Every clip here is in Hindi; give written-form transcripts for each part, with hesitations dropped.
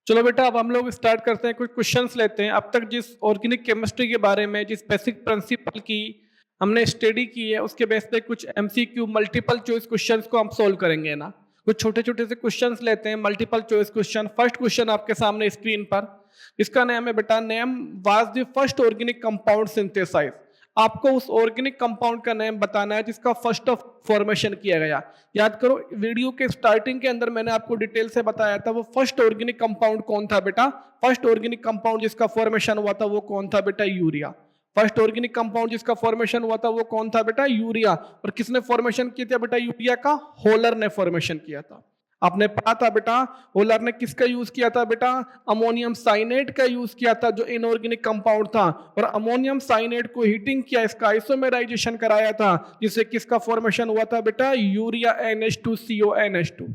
चलो बेटा, अब हम लोग स्टार्ट करते हैं, कुछ क्वेश्चंस लेते हैं। अब तक जिस ऑर्गेनिक केमिस्ट्री के बारे में, जिस बेसिक प्रिंसिपल की हमने स्टडी की है, उसके बेस पे कुछ एमसीक्यू मल्टीपल चॉइस क्वेश्चंस को हम सोल्व करेंगे ना। कुछ छोटे छोटे से क्वेश्चंस लेते हैं, multiple choice question. First question आपके सामने स्क्रीन पर, इसका नाम है बेटा, name was the first organic compound synthesize. आपको उस ऑर्गेनिक कंपाउंड का नेम बताना है जिसका फर्स्ट ऑफ फॉर्मेशन किया गया। याद करो, वीडियो के स्टार्टिंग के अंदर मैंने आपको डिटेल से बताया था वो फर्स्ट ऑर्गेनिक कंपाउंड कौन था बेटा। फर्स्ट ऑर्गेनिक कंपाउंड जिसका फॉर्मेशन हुआ था वो कौन था बेटा, यूरिया। फर्स्ट ऑर्गेनिक कंपाउंड जिसका फॉर्मेशन हुआ था वो कौन था बेटा, यूरिया। और किसने फॉर्मेशन किया था बेटा, यूरिया का होलर ने फॉर्मेशन किया था। आपने पढ़ा था बेटा, होलर ने किसका यूज किया था बेटा, अमोनियम साइनेट का यूज किया था, जो इनऑर्गेनिक कंपाउंड था। और अमोनियम साइनेट को हीटिंग किया, इसका आइसोमेराइजेशन कराया था, जिससे किसका फॉर्मेशन हुआ था बेटा, यूरिया NH2CONH2।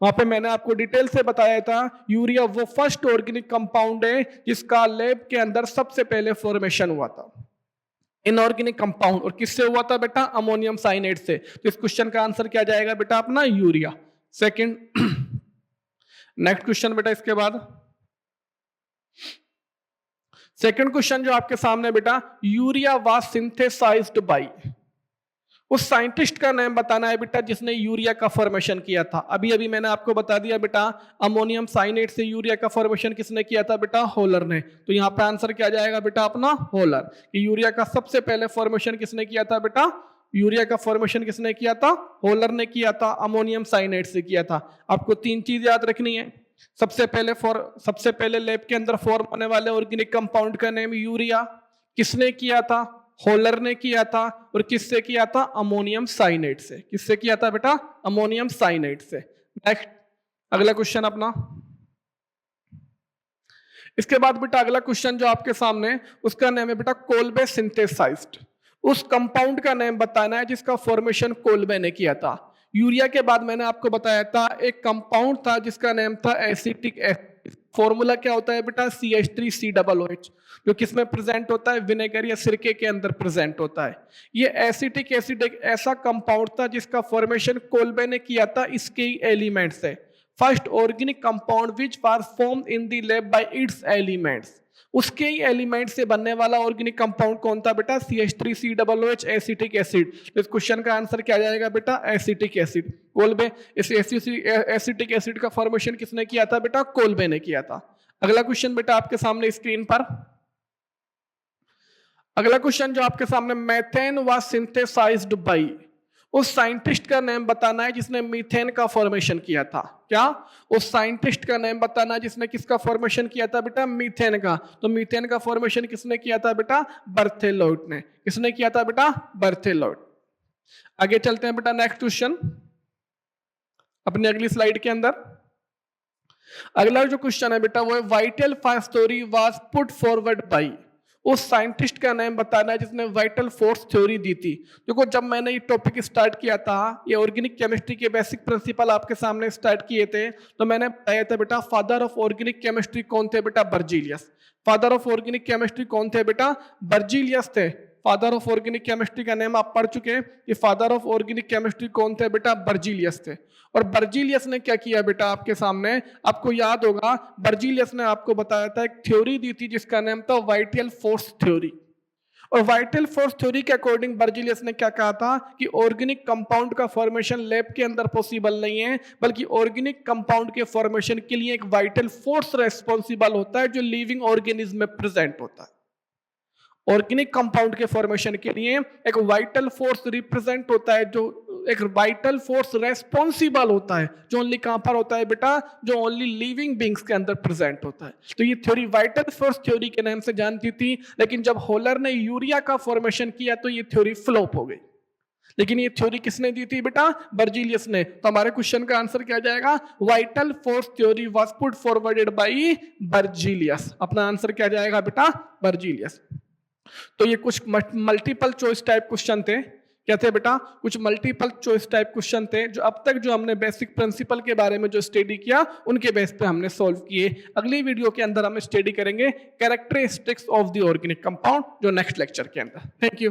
वहां पे मैंने आपको डिटेल से बताया था, यूरिया वो फर्स्ट ऑर्गेनिक कंपाउंड है जिसका लैब के अंदर सबसे पहले फॉर्मेशन हुआ था, इनऑर्गेनिक कंपाउंड। और किससे हुआ था बेटा, अमोनियम साइनेट से। तो इस क्वेश्चन का आंसर क्या जाएगा बेटा अपना, यूरिया। सेकंड, नेक्स्ट क्वेश्चन बेटा, इसके बाद सेकंड क्वेश्चन जो आपके सामने बेटा, यूरिया वाज सिंथेसाइज्ड बाय, उस साइंटिस्ट का नाम बताना है बेटा जिसने यूरिया का फॉर्मेशन किया था। अभी अभी मैंने आपको बता दिया बेटा, अमोनियम साइनेट से यूरिया का फॉर्मेशन किसने किया था बेटा, होलर ने। तो यहाँ पे आंसर क्या जाएगा बेटा अपना, होलर। यूरिया का सबसे पहले फॉर्मेशन किसने किया था बेटा, यूरिया का फॉर्मेशन किसने किया था, होलर ने किया था, अमोनियम साइनेट से किया था। आपको तीन चीज याद रखनी है। सबसे पहले लैब के अंदर फॉर्म होने वाले ऑर्गेनिक कंपाउंड का नेम यूरिया, किसने किया था, होलर ने किया था। और किससे किया था, अमोनियम साइनेट से। किससे किया था बेटा, अमोनियम साइनेट से। नेक्स्ट, अगला क्वेश्चन अपना। इसके बाद बेटा अगला क्वेश्चन जो आपके सामने, उसका नाम है बेटा कोल्बे सिंथेसाइज्ड। उस कंपाउंड का नाम बताना है जिसका फॉर्मेशन कोल्बे ने किया था। यूरिया के बाद मैंने आपको बताया था एक कंपाउंड था जिसका नाम था एसिटिक एसिड। फॉर्मूला क्या होता है बेटा, CH3COOH, जो किसमें प्रेजेंट होता है, विनेगर या सिरके के अंदर प्रेजेंट होता है। ये एसिटिक एसिड एक ऐसा कंपाउंड था जिसका फॉर्मेशन कोल्बे ने किया था इसके ही एलिमेंट से। First organic compound which was formed in the lab bye it's elements, उसके ही एलिमेंट से बनने वाला ऑर्गेनिक कंपाउंड कौन था बेटा, CH3COOH, एसिटिक एसिड। तो इस क्वेश्चन का आंसर क्या जाएगा बेटा, एसिटिक एसिड। कोल्बे, इस एसिटिक एसिड का फॉर्मेशन किसने किया था बेटा, कोल्बे ने किया था। अगला क्वेश्चन बेटा आपके सामने स्क्रीन पर, अगला क्वेश्चन जो आपके सामने, मेथेन वाज सिंथेसाइज्ड बाय, उस साइंटिस्ट का नाम बताना है जिसने मीथेन का फॉर्मेशन किया था। क्या, उस साइंटिस्ट का नाम बताना है जिसने किसका फॉर्मेशन किया था बेटा, मीथेन का। तो मीथेन का फॉर्मेशन किसने किया था बेटा, बर्थेलॉट ने। किसने किया था बेटा, बर्थेलॉट। आगे चलते हैं बेटा, नेक्स्ट क्वेश्चन अपनी अगली स्लाइड के अंदर। अगला जो क्वेश्चन है बेटा वो है, vital force theory was put forward bye, उस साइंटिस्ट का नाम बताना है जिसने वाइटल फोर्स थ्योरी दी थी। देखो, जब मैंने ये टॉपिक स्टार्ट किया था, ये ऑर्गेनिक केमिस्ट्री के बेसिक प्रिंसिपल आपके सामने स्टार्ट किए थे, तो मैंने बताया था बेटा फादर ऑफ ऑर्गेनिक केमिस्ट्री कौन थे बेटा, Berzelius. Father of organic chemistry कौन थे बेटा, बर्जीलियस थे। फादर ऑफ ऑर्गेनिक केमिस्ट्री का नेम आप पढ़ चुके हैं कि फादर ऑफ ऑर्गेनिक केमिस्ट्री कौन थे बेटा, बर्जीलियस थे। और बर्जीलियस ने क्या किया बेटा आपके सामने, आपको याद होगा, बर्जीलियस ने आपको बताया था एक थ्योरी दी थी जिसका नाम था वाइटल फोर्स थ्योरी। और वाइटल फोर्स थ्योरी के अकॉर्डिंग बर्जीलियस ने क्या कहा था कि ऑर्गेनिक कंपाउंड का फॉर्मेशन लैब के अंदर पॉसिबल नहीं है, बल्कि ऑर्गेनिक कंपाउंड के फॉर्मेशन के लिए एक वाइटल फोर्स रेस्पॉन्सिबल होता है जो लिविंग ऑर्गेनिज्म में प्रेजेंट होता है। ऑर्गेनिक कंपाउंड के फॉर्मेशन के लिए एक वाइटल फोर्स रिप्रेजेंट होता है, जो एक वाइटल फोर्स रेस्पॉन्सिबल होता है, जो ओनली कहां पर होता है बेटा, जो ओनली लिविंग बींग्स के अंदर प्रेजेंट होता है। तो ये थ्योरी वाइटल फोर्स थ्योरी के नाम से जानती थी, लेकिन जब होलर ने यूरिया का फॉर्मेशन किया तो ये थ्योरी फ्लॉप हो गई। लेकिन ये थ्योरी किसने दी थी बेटा, बर्जीलियस ने। तो हमारे क्वेश्चन का आंसर क्या जाएगा, vital force theory was put forwarded by Berzelius. अपना आंसर क्या जाएगा बेटा, बर्जीलियस। तो ये कुछ मल्टीपल चॉइस टाइप क्वेश्चन थे। क्या थे बेटा, कुछ मल्टीपल चॉइस टाइप क्वेश्चन थे जो अब तक जो हमने बेसिक प्रिंसिपल के बारे में जो स्टडी किया उनके बेस पे हमने सॉल्व किए। अगली वीडियो के अंदर हम स्टडी करेंगे characteristics of the organic compound, जो नेक्स्ट लेक्चर के अंदर। Thank you.